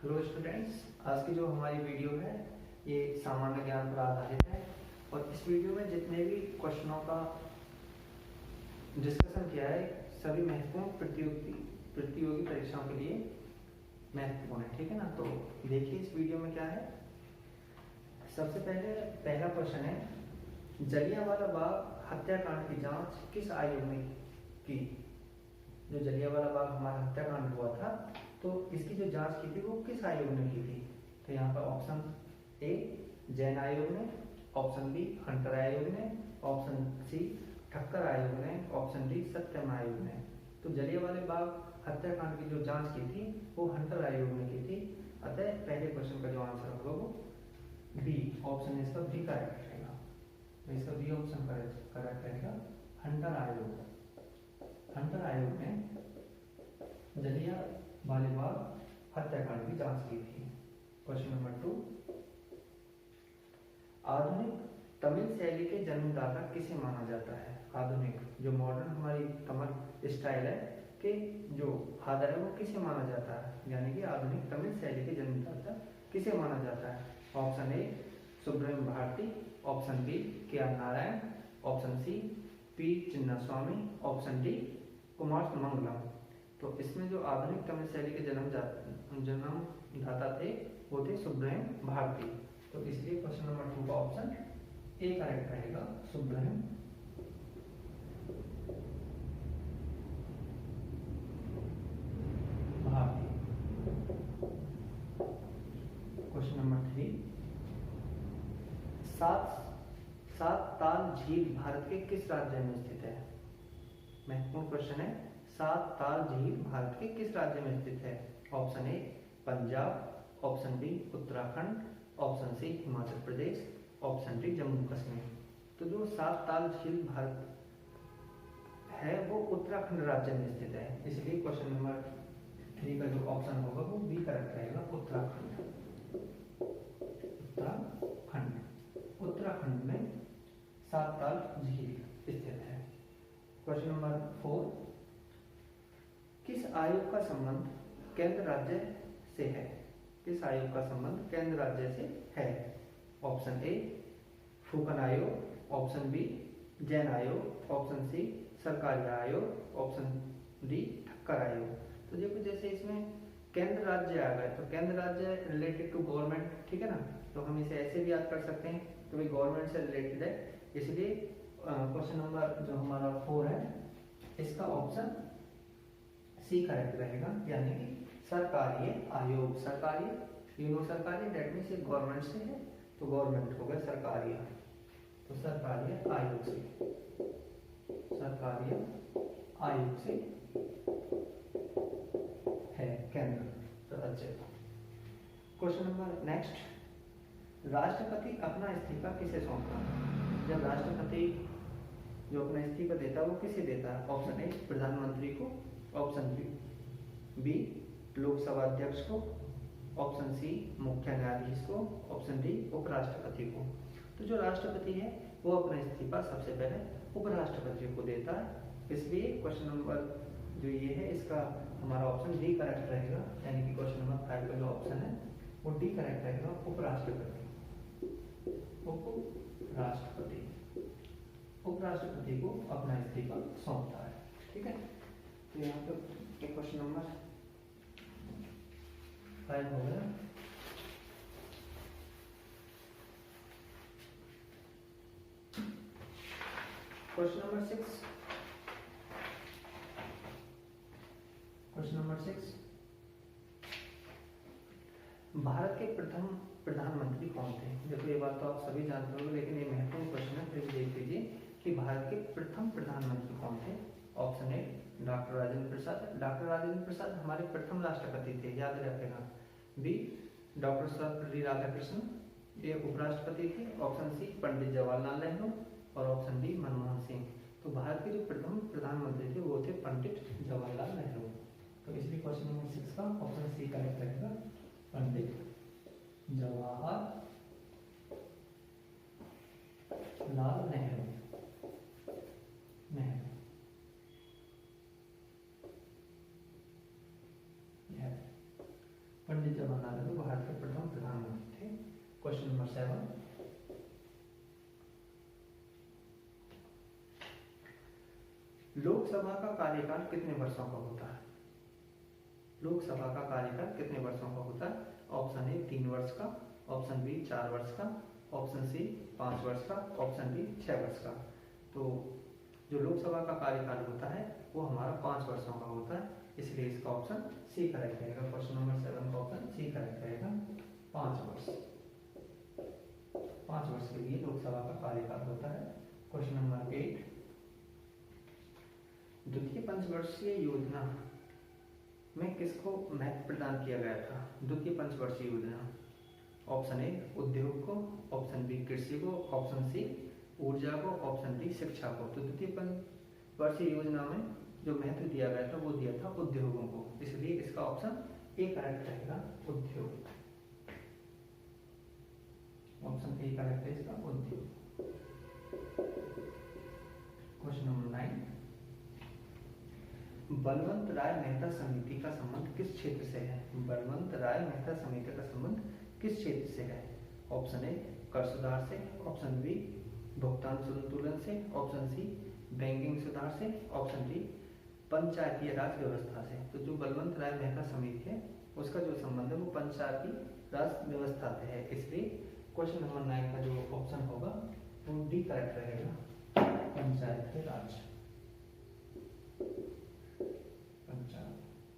Hello students, आज की जो हमारी वीडियो है ये सामान्य ज्ञान पर आधारित है और इस वीडियो में जितने भी क्वेश्चनों का डिस्कशन किया है सभी महत्वपूर्ण प्रतियोगी परीक्षाओं के लिए महत्वपूर्ण है। ठीक है ना। तो देखिए इस वीडियो में क्या है। सबसे पहले पहला क्वेश्चन है, जलियांवाला बाग हत्याकांड की जांच किस आयोग ने की। जो जलियांवाला बाग हमारा हत्याकांड हुआ था तो इसकी जो जांच की थी वो किस आयोग ने की थी। तो यहाँ पर ऑप्शन ए जैन आयोग ने, ऑप्शन बी हंटर आयोग ने, ऑप्शन सी ठक्कर आयोग ने, ऑप्शन डी सत्यम आयोग ने। तो जलियांवाला बाग हत्याकांड की जो जांच की थी वो हंटर आयोग ने की थी। अतः पहले क्वेश्चन का जो आंसर होगा वो बी ऑप्शन, इसका बी करेक्ट रहेगा। तो इसका बी ऑप्शन करेक्ट रहेगा। हंटर आयोग ने जलियांवाला बाग हत्याकांड की जांच की थी। क्वेश्चन नंबर 2, आधुनिक तमिल शैली के जन्मदाता किसे माना जाता है। आधुनिक जो मॉडर्न हमारी तमिल स्टाइल है कि जो फादर है वो किसे माना जाता है, यानी कि आधुनिक तमिल शैली के जन्मदाता किसे माना जाता है। Option A Subramania Bharati, option B K R Narayan, option C P Chinnaswamy, option D Kumar Mangalam. तो इसमें जो आधुनिक तमिल शैली के जन्मदाता थे वो थे सुब्रह्मण्य भारती। तो इसलिए क्वेश्चन नंबर 2 का ऑप्शन ए करेक्ट रहेगा, सुब्रह्मण्य भारती। क्वेश्चन नंबर 3, सात ताल झील भारत के किस राज्य में स्थित है। महत्वपूर्ण क्वेश्चन है। सात ताल झील भारत के किस राज्य में स्थित है। Option A Punjab, option B Uttarakhand, option C Himachal Pradesh, option D Jammu Kashmir. तो जो सात ताल झील भारत है वो उत्तराखंड राज्य में स्थित है, इसलिए क्वेश्चन नंबर 3 का जो ऑप्शन होगा वो बी करेक्ट रहेगा, उत्तराखंड। उत्तराखंड में सात ताल झील स्थित है। क्वेश्चन नंबर 4, किस आयोग का संबंध केंद्र राज्य से है। किस आयोग का संबंध केंद्र राज्य से है। ऑप्शन ए फूकन आयोग, ऑप्शन बी जैन आयोग, ऑप्शन सी सरकारी आयोग, ऑप्शन डी ठक्कर आयोग। तो देखो जैसे इसमें केंद्र राज्य आ गए तो केंद्र राज्य रिलेटेड टू गवर्नमेंट, ठीक है ना। तो हम इसे ऐसे भी याद कर सकते हैं तो भाई गवर्नमेंट से रिलेटेड है, इसलिए क्वेश्चन नंबर जो हमारा 4 है इसका ऑप्शन सी करेक्ट रहेगा, यानी कि सरकारी आयोग। सरकारी सरकारी डेट मीन्स गवर्नमेंट से है तो गवर्नमेंट हो गया सरकारी। तो सरकारी आयोग से है केंद्र राज्य। क्वेश्चन नंबर नेक्स्ट, राष्ट्रपति अपना इस्तीफा किसे सौंपता है। जब राष्ट्रपति जो अपना इस्तीफा देता है वो किसे देता है। ऑप्शन ए प्रधानमंत्री को, ऑप्शन बी लोकसभा अध्यक्ष को, ऑप्शन सी मुख्य न्यायाधीश को, ऑप्शन डी उपराष्ट्रपति को। तो जो राष्ट्रपति है वो अपना इस्तीफा सबसे पहले उपराष्ट्रपति को देता है, इसलिए क्वेश्चन नंबर जो ये है इसका हमारा ऑप्शन डी करेक्ट रहेगा, यानी कि क्वेश्चन नंबर 5 का जो ऑप्शन है वो डी करेक्ट रहेगा, उपराष्ट्रपति। उपराष्ट्रपति को अपना इस्तीफा सौंपता है। ठीक है। तो यहाँ पे क्वेश्चन नंबर 5 हो गया। क्वेश्चन नंबर 6, भारत के प्रथम प्रधानमंत्री कौन थे। देखो ये बात तो आप सभी जानते होंगे लेकिन ये महत्वपूर्ण क्वेश्चन है, फिर देख लीजिए कि भारत के प्रथम प्रधानमंत्री कौन थे। Option A doctor Rajendra Prasad. Doctor Rajendra Prasad हमारे प्रथम राष्ट्रपति थे, याद रखेगा। बी डॉक्टर सर्वपल्ली राधाकृष्णन, ये उपराष्ट्रपति थे। ऑप्शन सी पंडित जवाहरलाल नेहरू और ऑप्शन डी मनमोहन सिंह। तो भारत के जो प्रथम प्रधानमंत्री थे वो थे पंडित जवाहरलाल नेहरू। तो इसलिए क्वेश्चन नंबर 6 का ऑप्शन सी करेक्ट रहेगा, पंडित जवाहरलाल नेहरू। पंडित जवाहरलाल नेहरू भारत के प्रथम प्रधानमंत्री थे। क्वेश्चन नंबर 7, लोकसभा का कार्यकाल कितने वर्षों का होता है? लोकसभा का कार्यकाल कितने वर्षों का होता है? ऑप्शन ए 3 वर्ष का, ऑप्शन बी 4 वर्ष का, ऑप्शन सी 5 वर्ष का, ऑप्शन डी 6 वर्ष का। तो जो लोकसभा का कार्यकाल होता है वो हमारा 5 वर्षों का होता है, इसलिए इसका ऑप्शन सी करेक्ट रहेगा। क्वेश्चन नंबर 7 का ऑप्शन सी करेक्ट रहेगा। 5 वर्ष, 5 वर्ष के लिए लोकसभा का कार्यकाल होता है। क्वेश्चन नंबर 8, द्वितीय पंचवर्षीय योजना में किसको महत्व प्रदान किया गया था? द्वितीय पंचवर्षीय योजना, ऑप्शन ए उद्योग को, ऑप्शन बी कृषि को, ऑप्शन सी ऊर्जा को, ऑप्शन डी शिक्षा को। तो द्वितीय पंचवर्षीय योजना में जो महत्व दिया गया था वो दिया था उद्योगों को, इसलिए इसका ऑप्शन ए करेक्ट रहेगा, उद्योग। ऑप्शन ए करेक्ट है इसका, उद्योग। क्वेश्चन नंबर 9, बलवंत राय मेहता समिति का संबंध किस क्षेत्र से है? बलवंत राय मेहता समिति का संबंध किस क्षेत्र से है? ऑप्शन ए कर सुधार से, ऑप्शन बी भुगतान संतुलन से, ऑप्शन सी बैंकिंग सुधार से, ऑप्शन डी पंचायती राज व्यवस्था से। तो जो बलवंत राय मेहता समिति है उसका जो संबंध है वो पंचायती राज व्यवस्था से है, इसलिए क्वेश्चन नंबर 9 का जो ऑप्शन होगा वो डी करेक्ट रहेगा, पंचायती राज,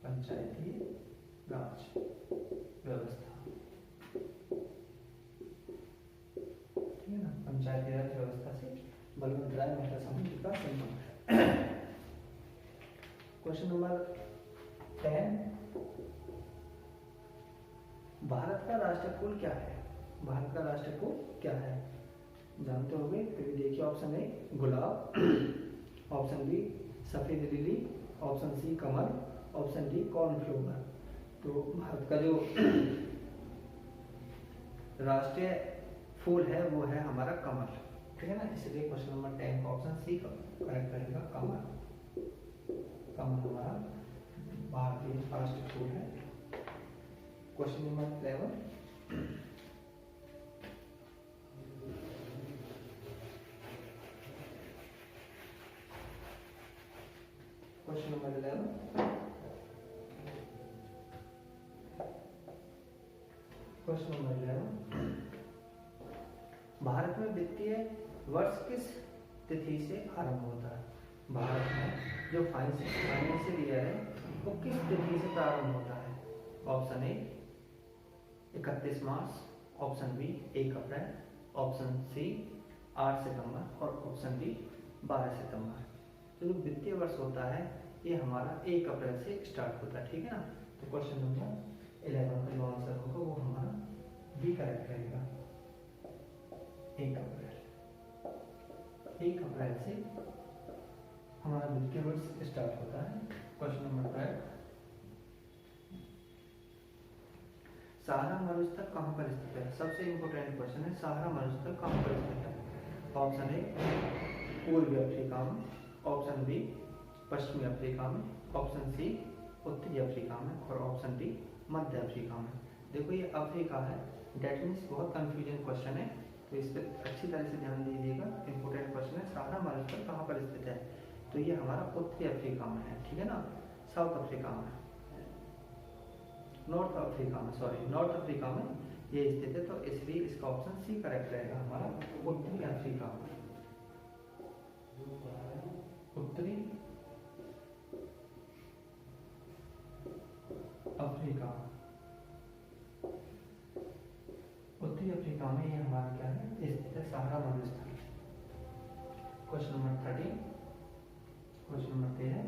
पंचायती राज व्यवस्था, ठीक है ना। पंचायती राज व्यवस्था से बलवंत राय मेहता समिति का संबंध है। क्वेश्चन नंबर 10, भारत का राष्ट्रीय फूल क्या है? भारत का राष्ट्रीय फूल क्या है? जानते होंगे, फिर देखिए ऑप्शन ए गुलाब, ऑप्शन बी सफेद लिली, ऑप्शन सी कमल, ऑप्शन डी कॉर्नफ्लोवर। तो भारत का जो राष्ट्रीय फूल है वो है हमारा कमल, ठीक है ना, इसलिए क्वेश्चन नंबर 10 का ऑप्शन सी करेक्ट रहेगा, कमल। कमल हमारा भारतीय राष्ट्रीय फूल है। Question number 11, question number 11, question number 11, Bharat में वित्तीय वर्ष किस तिथि से आरंभ होता है? भारत में जो फाइनेंशियल ईयर है वो किस तिथि से प्रारंभ होता है? ऑप्शन ए 31 मार्च, ऑप्शन बी 1 अप्रैल, ऑप्शन सी 8 सितंबर और ऑप्शन डी 12 सितंबर। तो जो वित्तीय वर्ष होता है ये हमारा 1 अप्रैल से स्टार्ट होता है, ठीक है ना। तो क्वेश्चन नंबर 11 का जो आंसर होगा वो हमारा बी करेक्ट रहेगा, 1 अप्रैल। 1 अप्रैल से हमारा वित्तीय वर्ष स्टार्ट होता है। क्वेश्चन नंबर 12, सहारा मरुस्थल कहाँ पर स्थित है? सबसे इंपॉर्टेंट क्वेश्चन है, सहारा मरुस्थल कहाँ पर स्थित है? ऑप्शन ए पूर्वी अफ्रीका में, ऑप्शन बी पश्चिमी अफ्रीका में, ऑप्शन सी उत्तरी अफ्रीका में और ऑप्शन डी मध्य अफ्रीका में। देखो ये अफ्रीका है, डेट मीन्स बहुत कंफ्यूजन क्वेश्चन है, तो इस पर अच्छी तरह से ध्यान दीजिएगा, इंपॉर्टेंट क्वेश्चन है। सहारा मरुस्थल कहाँ पर स्थित है? तो ये हमारा उत्तरी अफ्रीका में है, ठीक है ना, साउथ अफ्रीका में, नॉर्थ अफ्रीका में, सॉरी नॉर्थ अफ्रीका में ये स्थित है, तो इसलिए इसका ऑप्शन सी करेक्ट रहेगा हमारा, उत्तरी अफ्रीका में। उत्तरी अफ्रीका, उत्तरी अफ्रीका में ये हमारा क्या है, स्थित है सहारा मरुस्थल। Question number 13, question number 13,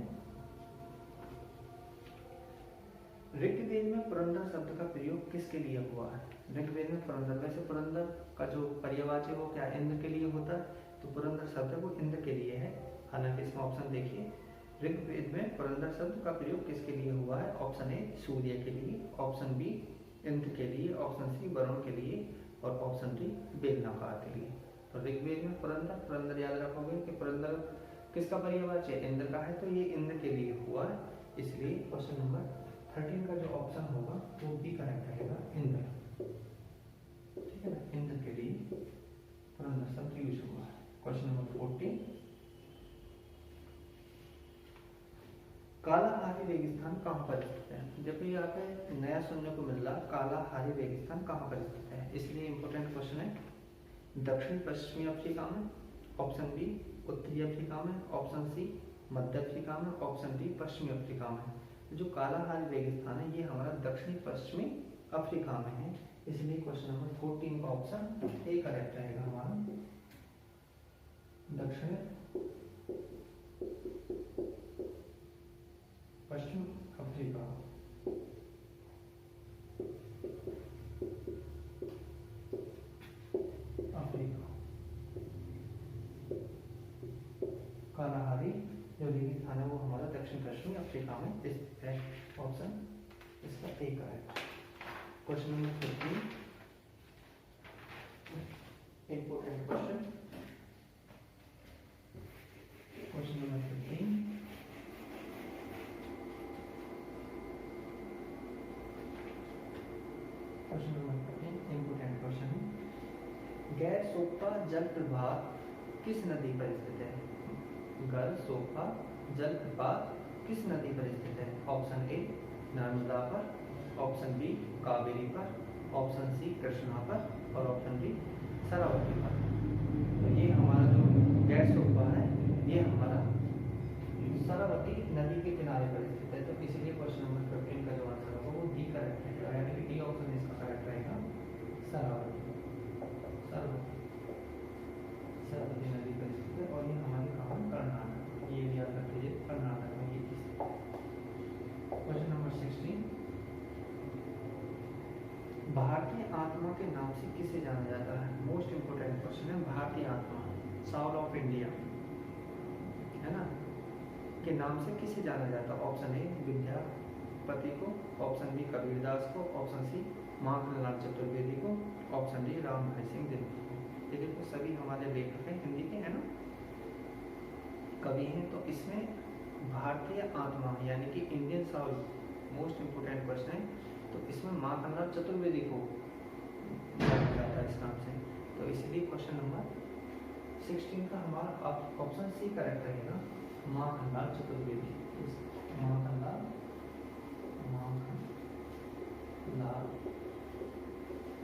Rigveda में पुरंदर शब्द का प्रयोग किसके लिए हुआ है? ऋग्वेद में पुरंदर, वैसे पुरंदर का जो पर्यायवाची है वो क्या इंद्र के लिए होता है, तो पुरंदर शब्द है वो इंद्र के लिए है। हालांकि इसमें ऑप्शन देखिए, ऋग्वेद में पुरंदर शब्द का प्रयोग किसके लिए हुआ है? ऑप्शन ए सूर्य के लिए, ऑप्शन बी इंद्र के लिए, ऑप्शन सी वरुण के लिए और ऑप्शन डी बेलनाकार के लिए। तो ऋग्वेद में पुरंदर, पुरंदर याद रखोगे कि पुरंदर किसका पर्यायवाची है? इंद्र का है, तो ये इंद्र के लिए हुआ है, इसलिए क्वेश्चन नंबर 13 का जो ऑप्शन होगा वो बी करेक्ट रेगिस्तान कहाँ पर स्थित है? देखो यहाँ पे नया सुनने को मिल रहा, कालाहारी रेगिस्तान कहाँ पर स्थित है, इसलिए इंपॉर्टेंट क्वेश्चन है। दक्षिण पश्चिमी अफ्रीका में, ऑप्शन बी उत्तरी अफ्रीका में, ऑप्शन सी मध्य अफ्रीका में, ऑप्शन डी पश्चिमी अफ्रीका में। जो कालाहारी रेगिस्तान है ये हमारा दक्षिणी पश्चिमी अफ्रीका में है, इसलिए क्वेश्चन नंबर 14 का ऑप्शन ए करेक्ट रहेगा हमारा। दक्षिण पश्चिम अफ्रीका, कालाहारी जो रेगिस्तान है वो हमारा दक्षिण पश्चिमी अफ्रीका में स्थित है। ऑप्शन इसका A correct. Question number 15 important question. Question number 15 important question है। गैर सोपा जल प्रपात किस नदी पर स्थित है? गैर सोपा जल प्रपात किस नदी पर स्थित है? ऑप्शन ए नर्मदा पर, ऑप्शन बी कावेरी पर, ऑप्शन सी कृष्णा पर और ऑप्शन डी सरस्वती पर। तो ये हमारा जो गैर सोपा है ये हमारा सरस्वती नदी के किनारे पर स्थित है, तो इसीलिए क्वेश्चन नंबर 15 का जो आंसर होगा वो डी करेक्ट है, यानी कि डी ऑप्शन इसका करेक्ट रहेगा। सरस्वती सरस्वती नदी पर स्थित है और ये हमारे कहाँ कर्नाटक, ये भी याद रख लीजिए कर्नाटक में ये स्थित है। क्वेश्चन नंबर 16 भारतीय आत्मा के नाम से किसे जाना जाता है? मोस्ट इंपोर्टेंट क्वेश्चन है। भारतीय आत्मा साउथ ऑफ इंडिया है ना, के नाम से किसे जाना जाता है? ऑप्शन ए विद्यापति को, ऑप्शन बी कबीरदास को, ऑप्शन सी माखनलाल चतुर्वेदी को, ऑप्शन डी रामधारी सिंह दिनकर को। ये देखो सभी हमारे लेखक हैं, हिंदी के है ना, कवि हैं, तो इसमें भारतीय आत्मा यानी कि Indian Saul most important question है, तो इसमें माखनलाल चतुर्वेदी को जाना जाता है इस नाम से, तो इसलिए क्वेश्चन नंबर 16 का हमारा ऑप्शन सी करेक्ट रहेगा, माखनलाल चतुर्वेदी। माखनलाल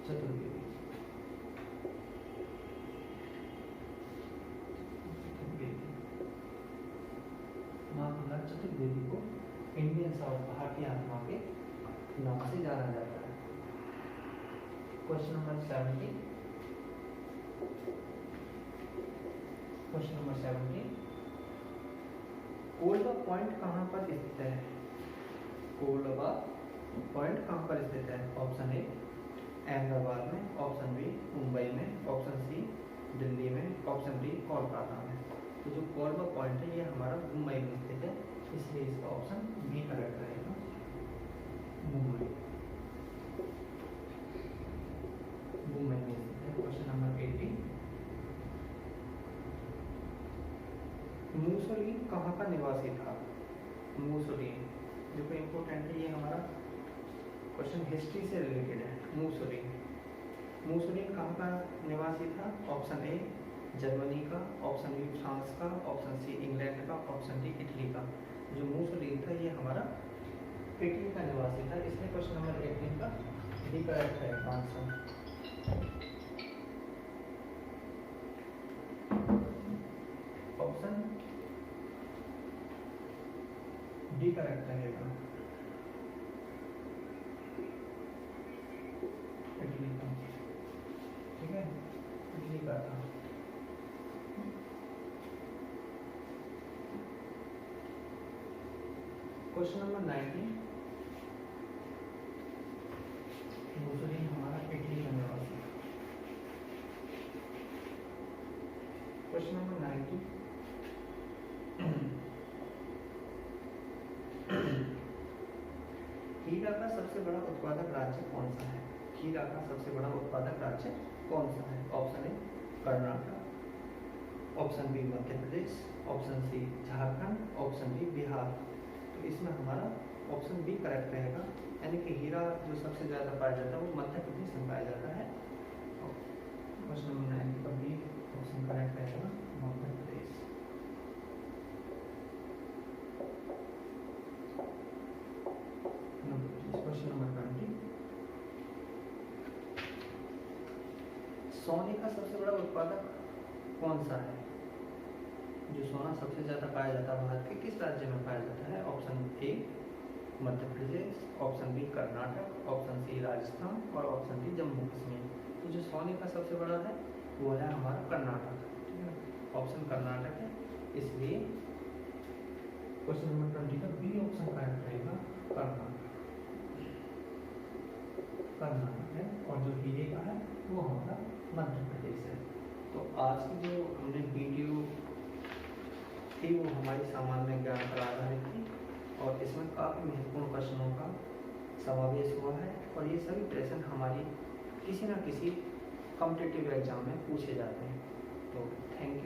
चतुर्वेदी। माखनलाल चतुर्वेदी को इंडियन साउथ भारतीय आत्मा के नाम से जाना जाता है। क्वेश्चन नंबर 17 कोलबा पॉइंट कहाँ पर स्थित है? कोलबा पॉइंट कहाँ पर स्थित है? ऑप्शन ए अहमदाबाद में, ऑप्शन बी मुंबई में, ऑप्शन सी दिल्ली में, ऑप्शन डी कोलकाता में। तो जो कोलबा पॉइंट है ये हमारा मुंबई में स्थित है, इसलिए इसका ऑप्शन बी करेक्ट रहेगा, मुंबई में स्थित है। क्वेश्चन नंबर 18 मुसोलिनी कहाँ का निवासी था? मुसोलिनी देखो इंपोर्टेंट है, ये हमारा क्वेश्चन हिस्ट्री से रिलेटेड है। मुसोलिनी कहाँ का निवासी था? ऑप्शन ए जर्मनी का, ऑप्शन बी फ्रांस का, ऑप्शन सी इंग्लैंड का, ऑप्शन डी इटली का। जो मुसोलिनी था ये हमारा इटली का निवासी था, इसलिए क्वेश्चन नंबर 18 का डी करेक्ट है आंसर। ऑप्शन डी करेक्ट रहेगा, इटली का। ठीक है, इटली का था। क्वेश्चन नंबर 19 मुसोलिनी हमारा इटली का निवासी। क्वेश्चन नंबर 19 हीरा का सबसे बड़ा उत्पादक राज्य कौन सा है? हीरा का सबसे बड़ा उत्पादक राज्य कौन सा है? Option A Karnataka, option B Madhya Pradesh, option C Jharkhand, option D Bihar. तो इसमें हमारा ऑप्शन बी करेक्ट रहेगा, यानी कि हीरा जो सबसे ज्यादा पाया जाता है वो मध्य प्रदेश में पाया जाता है। क्वेश्चन नंबर 9 का बी ऑप्शन करेक्ट रहेगा, मध्य प्रदेश। सोने का सबसे बड़ा उत्पादक कौन सा है? जो सोना सबसे ज्यादा पाया जाता है भारत के किस राज्य में पाया जाता है? Option A Madhya Pradesh, option B Karnataka, option C Rajasthan और ऑप्शन डी जम्मू कश्मीर। तो जो सोने का सबसे बड़ा है वो है हमारा कर्नाटक, ठीक है, ऑप्शन कर्नाटक है। इसलिए क्वेश्चन नंबर 20 का बी ऑप्शन करेक्ट रहेगा, कर्नाटक। कर्नाटक है और जो हीरे का है वो हमारा मध्य प्रदेश है। तो आज की जो हमने वीडियो थी वो हमारी सामान्य ज्ञान पर आधारित थी और इसमें काफ़ी महत्वपूर्ण प्रश्नों का समावेश हुआ है और ये सभी प्रश्न हमारी किसी न किसी कॉम्पिटिटिव एग्जाम में पूछे जाते हैं। तो थैंक यू।